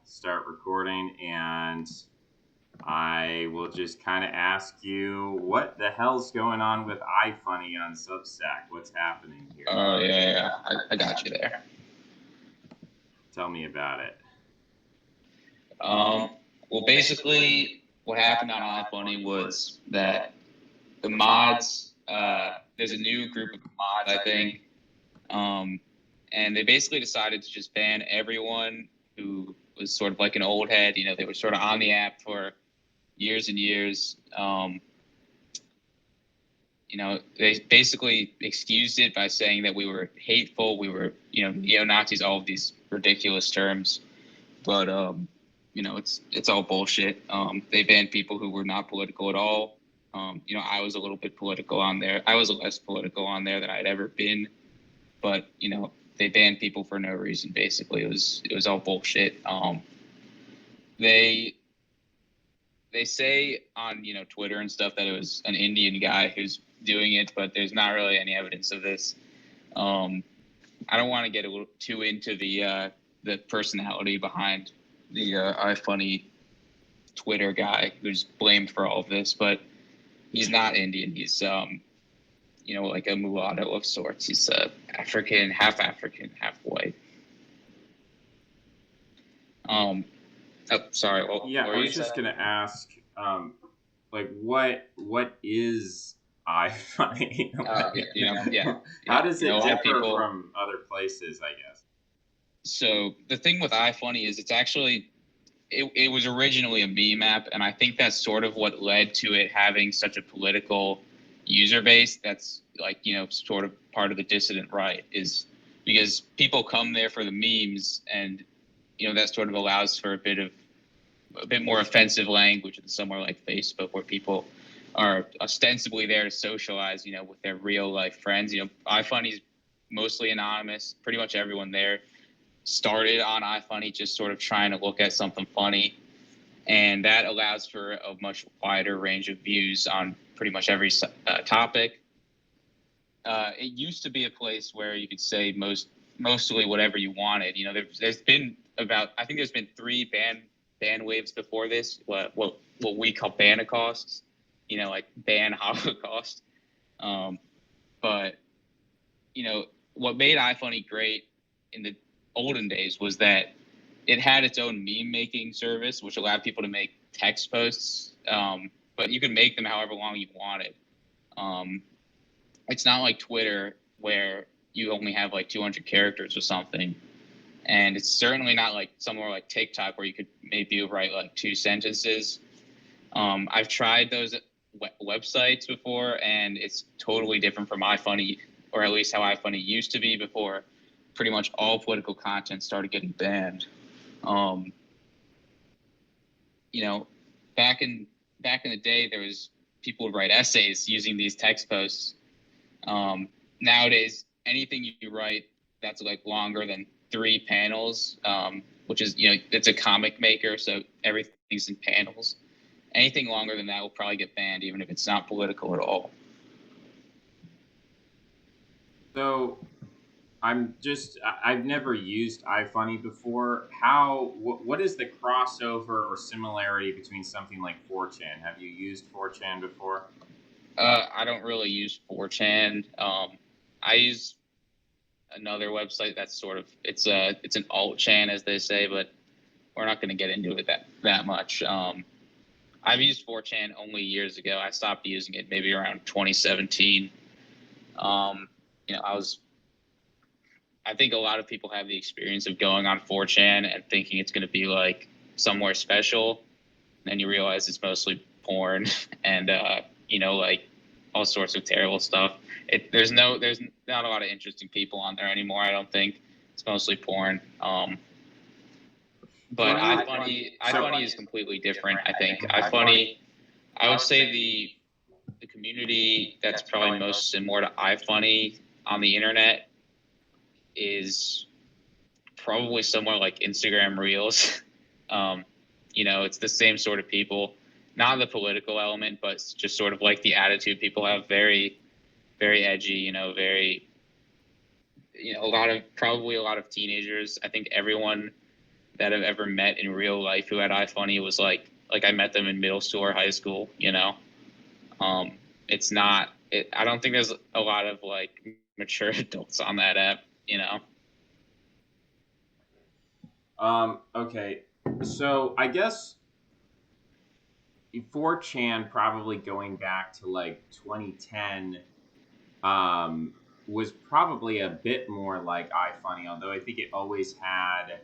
start recording, and I will just kind of ask you what the hell's going on with iFunny on Substack. What's happening here? Oh, yeah. I got you there. Tell me about it. Well, basically, what happened on iFunny was that the mods, there's a new group of mods, I think, and they basically decided to just ban everyone who was sort of like an old head. You know, they were sort of on the app for years and years. You know, they basically excused it by saying that we were hateful, we were, neo-Nazis, all of these ridiculous terms. But, you know, it's all bullshit. They banned people who were not political at all. I was a little bit political on there. I was less political on there than I'd ever been. But, they banned people for no reason, basically. It was all bullshit. They say on, Twitter and stuff that it was an Indian guy who's doing it, but there's not really any evidence of this. I don't want to get a little too into the personality behind the iFunny Twitter guy who's blamed for all of this, but he's not Indian. He's like a mulatto of sorts. He's African, half white. Sorry. Well, yeah, I was just gonna ask, what is iFunny? How does it differ from other places, I guess? So the thing with iFunny is it's actually it was originally a meme app, and I think that's sort of what led to it having such a political user base. That's sort of part of the dissident right, is because people come there for the memes, and that sort of allows for a bit more offensive language than somewhere like Facebook, where people are ostensibly there to socialize, with their real life friends. iFunny's mostly anonymous. Pretty much everyone there started on iFunny just sort of trying to look at something funny, and that allows for a much wider range of views on pretty much every topic. It used to be a place where you could say mostly whatever you wanted. There's been there's been 3 ban waves before this, what we call banacousts, like ban Holocaust. But what made iFunny great in the olden days was that it had its own meme making service, which allowed people to make text posts, but you could make them however long you wanted. It's not like Twitter where you only have like 200 characters or something. And it's certainly not like somewhere like TikTok where you could maybe write like 2 sentences. I've tried those websites before, and it's totally different from iFunny, or at least how iFunny used to be before pretty much all political content started getting banned. Back in the day, there was people would write essays using these text posts. Nowadays, anything you write that's like longer than 3 panels, which is, it's a comic maker, so everything's in panels. Anything longer than that will probably get banned, even if it's not political at all. So I've never used iFunny before. What is the crossover or similarity between something like 4chan? Have you used 4chan before? I don't really use 4chan. I use another website that's sort of it's an alt-chan, as they say, but we're not going to get into it that much. I've used 4chan only years ago. I stopped using it maybe around 2017. I think a lot of people have the experience of going on 4chan and thinking it's going to be like somewhere special, and then you realize it's mostly porn and like all sorts of terrible stuff. There's not a lot of interesting people on there anymore, I don't think. It's mostly porn. But iFunny is completely different, I think. iFunny, I would say the community that's probably most similar to iFunny on the internet is probably somewhere like Instagram Reels. It's the same sort of people, not the political element, but just sort of like the attitude people have. Very, very edgy, probably a lot of teenagers. I think everyone that I've ever met in real life who had iFunny was like I met them in middle school or high school. It's not. I don't think there's a lot of like mature adults on that app. Okay. So I guess 4chan, probably going back to like 2010, was probably a bit more like iFunny, although I think it always had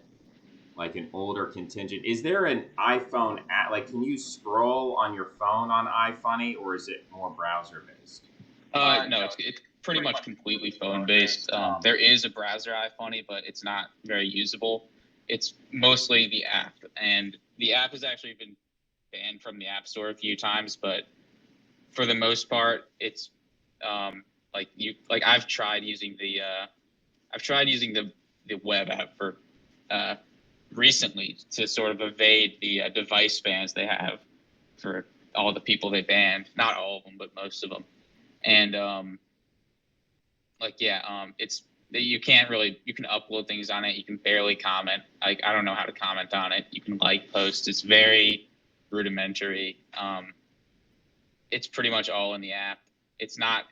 like an older contingent. Is there an iPhone app? Like, can you scroll on your phone on iFunny, or is it more browser based? No, it's pretty much completely phone based. There is a browser iFunny, but it's not very usable. It's mostly the app, and the app has actually been banned from the App Store a few times. But for the most part, it's I've tried using the web app for recently to sort of evade the device bans they have for all the people they banned. Not all of them, but most of them. And it's you can't really, you can upload things on it. You can barely comment. Like, I don't know how to comment on it. You can like post. It's very rudimentary. It's pretty much all in the app. It's not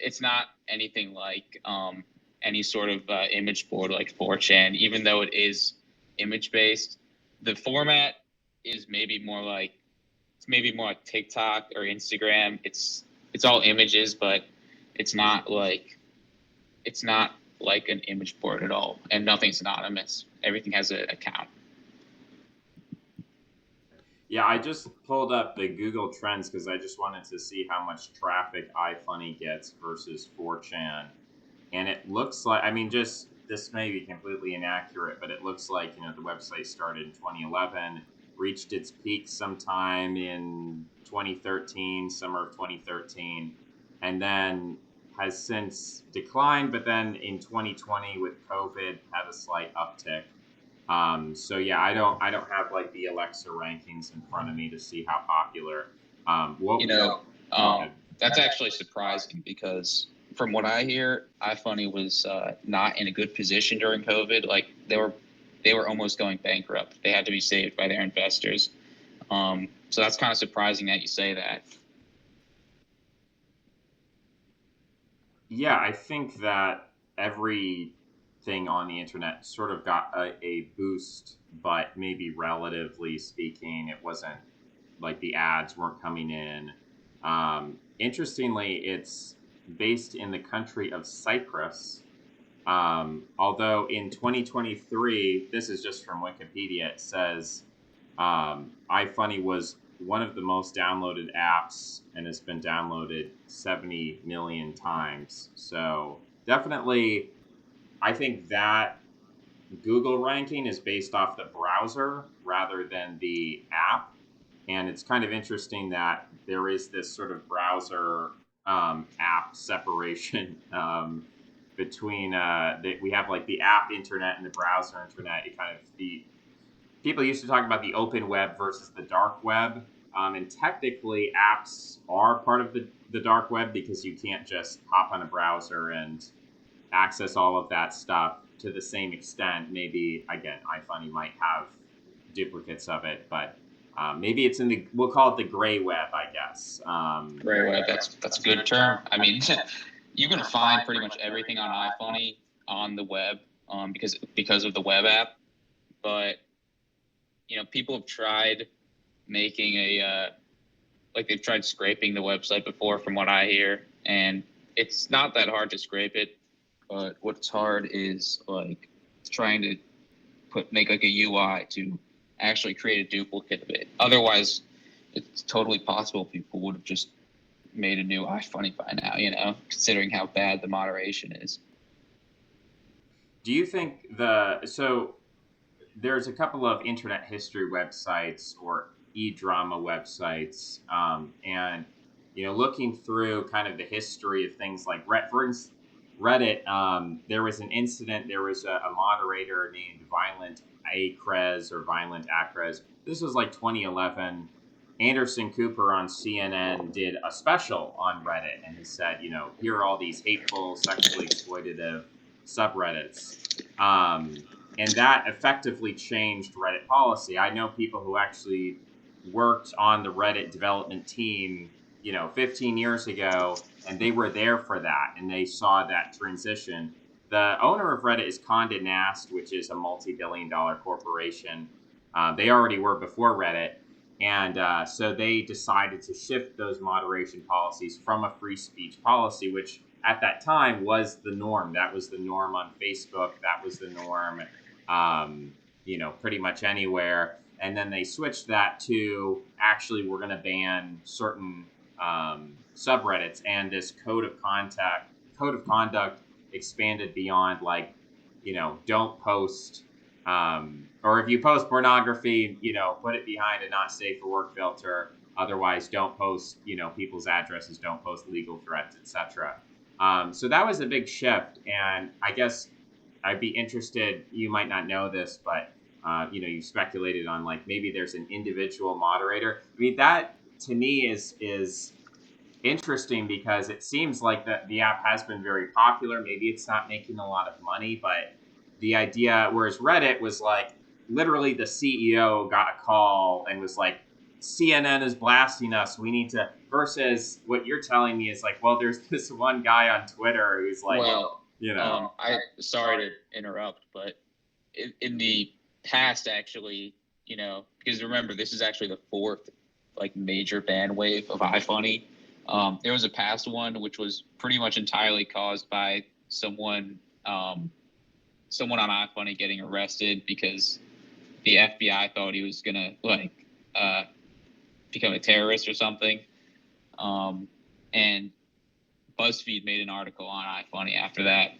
anything like any sort of image board like 4chan, even though it is image based. The format is maybe more like TikTok or Instagram. It's all images, but it's not like an image board at all, and nothing's anonymous. Everything has an account. Yeah, I just pulled up the Google Trends because I just wanted to see how much traffic iFunny gets versus 4chan. And it looks like, I mean, just this may be completely inaccurate, but it looks like, the website started in 2011, reached its peak sometime in 2013, summer of 2013, and then has since declined, but then in 2020 with COVID had a slight uptick. So yeah, I don't have like the Alexa rankings in front of me to see how popular. That's actually surprising because from what I hear, iFunny was not in a good position during COVID. Like they were almost going bankrupt. They had to be saved by their investors. So that's kind of surprising that you say that. Yeah, I think that everything on the internet sort of got a boost, but maybe relatively speaking, it wasn't like the ads weren't coming in. Interestingly, it's based in the country of Cyprus. Although in 2023, this is just from Wikipedia, it says iFunny was one of the most downloaded apps and has been downloaded 70 million times. So definitely, I think that Google ranking is based off the browser rather than the app. And it's kind of interesting that there is this sort of browser app separation between we have like the app internet and the browser internet. It kind of the people used to talk about the open web versus the dark web. And technically, apps are part of the dark web because you can't just hop on a browser and access all of that stuff to the same extent. Maybe, again, iFunny might have duplicates of it, but maybe it's we'll call it the gray web, I guess. Gray web, that's a good term. I mean, you can find pretty much everything on iFunny on the web because of the web app, but people have tried making they've tried scraping the website before, from what I hear, and it's not that hard to scrape it, but what's hard is like trying to make like a UI to actually create a duplicate of it. Otherwise, it's totally possible people would have just made a new iFunny by now, considering how bad the moderation is. Do you think so there's a couple of internet history websites or e-drama websites, and looking through kind of the history of things like Reddit, there was an incident. There was a moderator named Violent Acrez or Violent Acrez. This was like 2011. Anderson Cooper on CNN did a special on Reddit, and he said, here are all these hateful, sexually exploitative subreddits. and that effectively changed Reddit policy. I know people who actually worked on the Reddit development team, 15 years ago, and they were there for that, and they saw that transition. The owner of Reddit is Condé Nast, which is a multi-billion-dollar corporation. They already were before Reddit, and so they decided to shift those moderation policies from a free speech policy, which at that time was the norm. That was the norm on Facebook. That was the norm, pretty much anywhere. And then they switched that to actually we're going to ban certain subreddits, and this code of conduct expanded beyond like, don't post, or if you post pornography, put it behind a not safe for work filter. Otherwise, don't post, people's addresses, don't post legal threats, etc. So that was a big shift, and I guess I'd be interested. You might not know this, but you speculated on like maybe there's an individual moderator. I mean, that to me is interesting because it seems like that the app has been very popular. Maybe it's not making a lot of money, but the idea, whereas Reddit was like literally the CEO got a call and was like, CNN is blasting us. We need to, versus what you're telling me is like, well, there's this one guy on Twitter who's like, I sorry to interrupt, but in the past, actually, because remember, this is actually the fourth like major ban wave of iFunny. There was a past one which was pretty much entirely caused by someone on iFunny getting arrested because the FBI thought he was gonna become a terrorist or something. And BuzzFeed made an article on iFunny after that.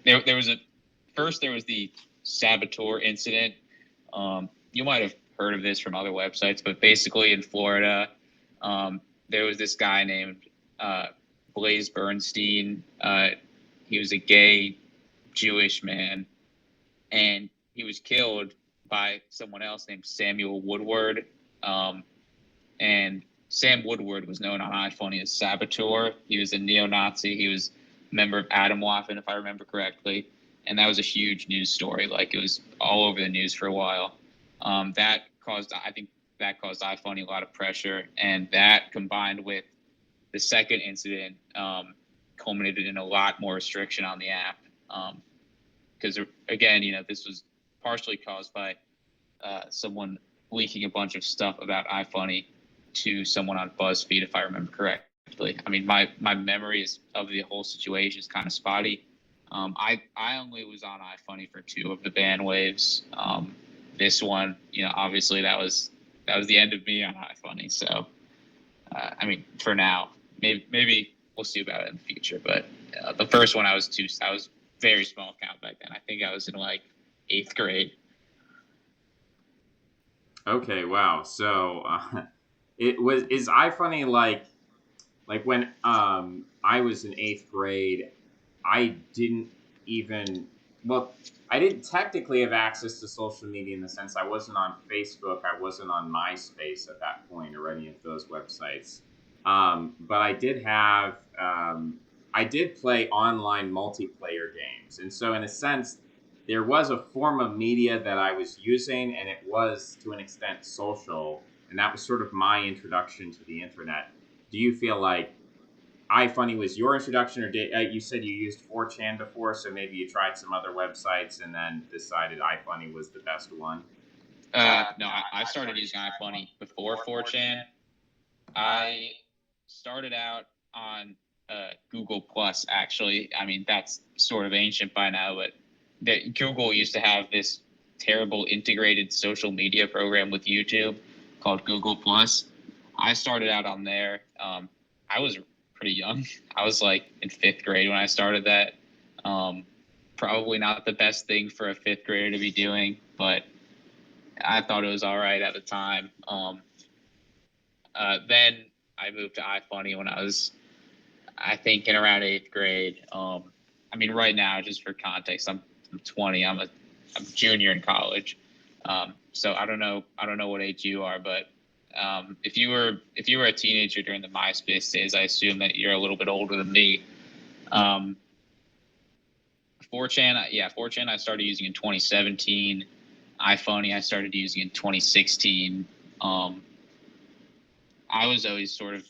There was the Saboteur incident. You might have heard of this from other websites, but basically in Florida, there was this guy named Blaze Bernstein. He was a gay Jewish man, and he was killed by someone else named Samuel Woodward. And Sam Woodward was known on iFunny as Saboteur. He was a neo-Nazi. He was a member of Atomwaffen, if I remember correctly. And that was a huge news story. Like, it was all over the news for a while. That caused iFunny a lot of pressure. And that, combined with the second incident, culminated in a lot more restriction on the app. Because, again, this was partially caused by someone leaking a bunch of stuff about iFunny to someone on BuzzFeed, if I remember correctly. I mean, my memories of the whole situation is kind of spotty. I only was on iFunny for 2 of the ban waves. This one, obviously that was the end of me on iFunny. So, I mean, for now, maybe we'll see about it in the future. But the first one, I was very small count back then. I think I was in like 8th grade. Okay, wow. So is iFunny like when I was in 8th grade, I didn't technically have access to social media in the sense I wasn't on Facebook, I wasn't on MySpace at that point or any of those websites. But I did play online multiplayer games. And so in a sense, there was a form of media that I was using, and it was to an extent social, and that was sort of my introduction to the internet. Do you feel like iFunny was your introduction, or you said you used 4chan before, so maybe you tried some other websites and then decided iFunny was the best one? No, I started using iFunny before 4chan. I started out on Google Plus, actually. I mean, that's sort of ancient by now, but Google used to have this terrible integrated social media program with YouTube called Google Plus. I started out on there. I was pretty young. I was like in 5th grade when I started that. Probably not the best thing for a 5th grader to be doing, but I thought it was all right at the time. Then I moved to iFunny when I was, I think, in around 8th grade. I mean, right now, just for context, I'm 20. I'm a junior in college. So I don't know what age you are, but if you were a teenager during the MySpace days, I assume that you're a little bit older than me. 4chan, yeah, 4chan I started using in 2017. iFunny I started using in 2016. I was always sort of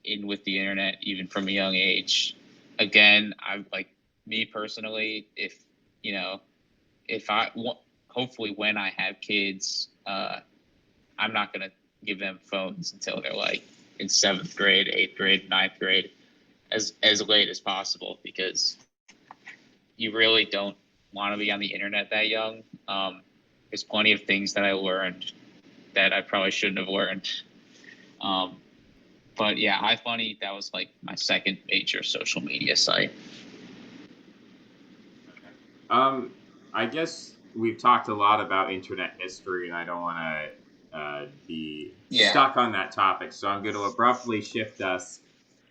in with the internet even from a young age. Again, I like me personally, if you know, if I hopefully when I have kids, I'm not gonna give them phones until they're like in 7th grade, 8th grade, 9th grade, as late as possible, because you really don't want to be on the internet that young. There's plenty of things that I learned that I probably shouldn't have learned. But yeah, iFunny, that was like my second major social media site. I guess we've talked a lot about internet history, and I don't want to be stuck on that topic. So I'm going to abruptly shift us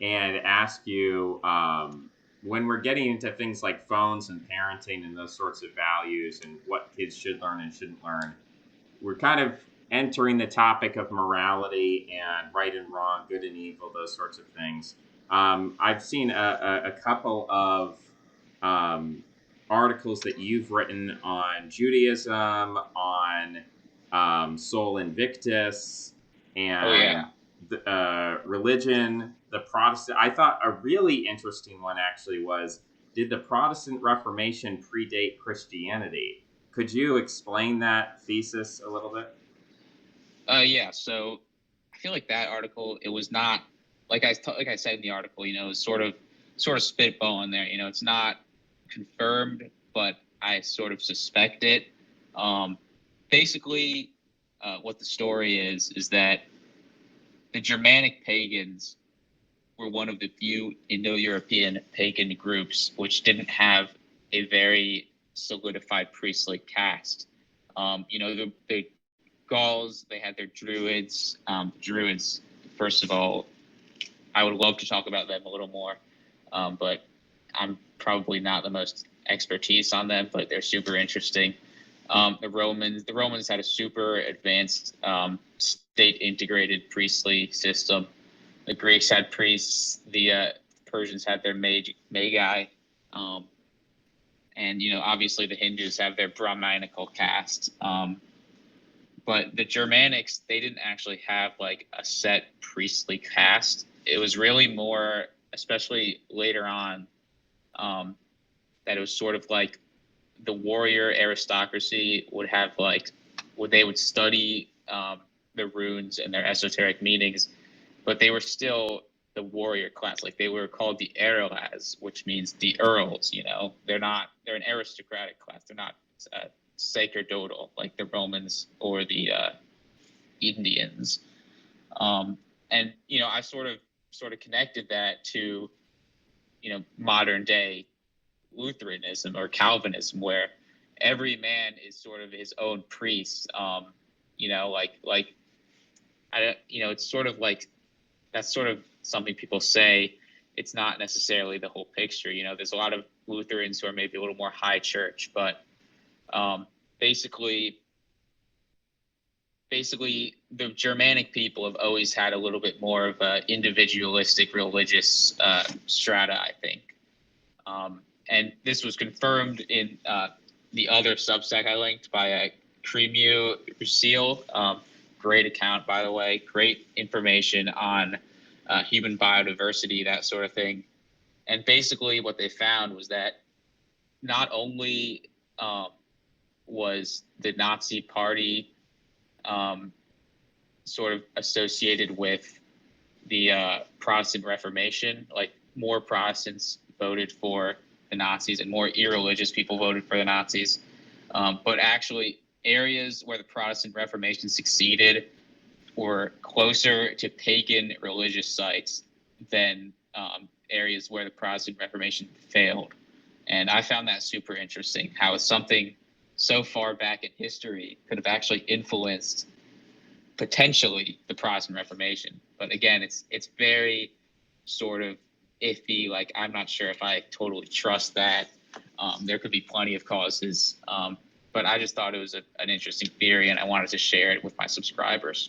and ask you, when we're getting into things like phones and parenting and those sorts of values and what kids should learn and shouldn't learn, we're kind of entering the topic of morality and right and wrong, good and evil, those sorts of things. I've seen a couple of articles that you've written on Judaism, on Sol Invictus, and religion, the Protestant. I thought a really interesting one actually was, did the Protestant Reformation predate Christianity? Could you explain that thesis a little bit? Yeah. So I feel like that article, it was not like I said in the article. It was sort of spitballing there. It's not confirmed, but I sort of suspect it. Basically, what the story is that the Germanic pagans were one of the few Indo-European pagan groups which didn't have a very solidified priestly caste. The Gauls, they had their Druids. Druids, first of all, I would love to talk about them a little more, but I'm probably not the most expertise on them, but they're super interesting. The Romans had a super advanced state-integrated priestly system. The Greeks had priests. The Persians had their magi, and obviously the Hindus have their Brahmanical caste. But the Germanics, they didn't actually have like a set priestly caste. It was really more, especially later on, that it was sort of like the warrior aristocracy would have they would study the runes and their esoteric meanings, but they were still the warrior class. Like they were called the Eorlas, which means the earls. They're an aristocratic class. They're not sacerdotal like the Romans or the Indians. And I sort of connected that to modern day Lutheranism or Calvinism, where every man is sort of his own priest. It's sort of like, that's sort of something people say. It's not necessarily the whole picture. There's a lot of Lutherans who are maybe a little more high church, but basically the Germanic people have always had a little bit more of a individualistic religious strata, I think. And this was confirmed in the other Substack I linked by Cremu Rusil. Great account, by the way. Great information on human biodiversity, that sort of thing. And basically what they found was that not only was the Nazi Party sort of associated with the Protestant Reformation, like more Protestants voted for the Nazis and more irreligious people voted for the Nazis. But actually, areas where the Protestant Reformation succeeded were closer to pagan religious sites than areas where the Protestant Reformation failed. And I found that super interesting, how something so far back in history could have actually influenced potentially the Protestant Reformation. But again, it's very sort of iffy. Like, I'm not sure if I totally trust that. There could be plenty of causes. But I just thought it was an interesting theory, and I wanted to share it with my subscribers.